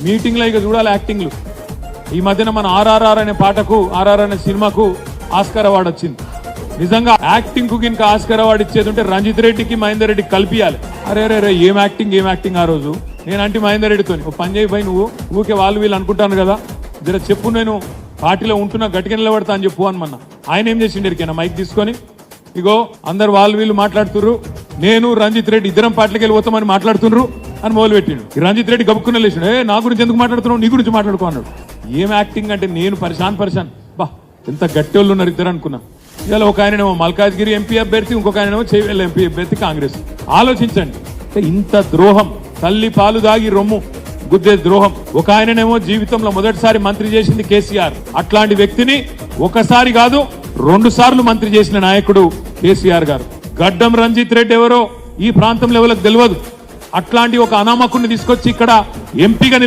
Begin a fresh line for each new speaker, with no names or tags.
మీటింగ్లో ఇక చూడాలి యాక్టింగ్లు. ఈ మధ్యన మన ఆర్ఆర్ఆర్ అనే పాటకు, ఆర్ఆర్ అనే సినిమాకు ఆస్కార్ అవార్డు వచ్చింది. నిజంగా యాక్టింగ్ కు కింద ఆస్కార్ అవార్డు ఇచ్చేది ఉంటే రంజిత్ రెడ్డికి మహేందర్ రెడ్డికి కలిపియాలి. అరే ఏం యాక్టింగ్ ఆ రోజు. నేనంటే మహేందర్ రెడ్డితో ఓ పని చేయి పోయి, నువ్వు ఊకే వాళ్ళు వీళ్ళు అనుకుంటాను కదా, జర చెప్పు, నేను పార్టీలో ఉంటున్నా, గట్టిగా నిలబడతా అని చెప్పు అనమన్నా. ఆయన ఏం చేసిండు ఎరికైనా, మైక్ తీసుకొని ఇగో అందరు వాళ్ళు వీళ్ళు మాట్లాడుతుర్రు, నేను రంజిత్ రెడ్డి ఇద్దరం పార్టీకి వెళ్ళిపోతామని మాట్లాడుతున్నారు అని మొదలుపెట్టిండు. రంజిత్ రెడ్డి గబుక్కున్న లేచిండు, నా గురించి ఎందుకు మాట్లాడుతున్నావు, నీ గురించి మాట్లాడుకో అన్నాడు. ఏం యాక్టింగ్ అంటే నేను పరిశాన్ బా ఎంత గట్టి వాళ్ళు ఉన్నారు ఇద్దరు అనుకున్నా. ఇవాళ ఒక ఆయనేమో మల్కాజ్గిరి ఎంపీ అభ్యర్థి, ఇంకొక ఆయనేమో చేవెళ్ళ ఎంపీ అభ్యర్థి కాంగ్రెస్. ఆలోచించండి, ఇంత ద్రోహం, తల్లి పాలు దాగి రొమ్ము గుద్దే ద్రోహం. ఒక ఆయననేమో జీవితంలో మొదటిసారి మంత్రి చేసింది కేసీఆర్. అట్లాంటి వ్యక్తిని ఒకసారి కాదు 2 సార్లు మంత్రి చేసిన నాయకుడు కేసీఆర్ గారు. గడ్డం రంజిత్ రెడ్డి ఎవరో ఈ ప్రాంతంలో ఎవరికి తెలియదు. అట్లాంటి ఒక అనామకుడిని తీసుకొచ్చి ఇక్కడ ఎంపీగా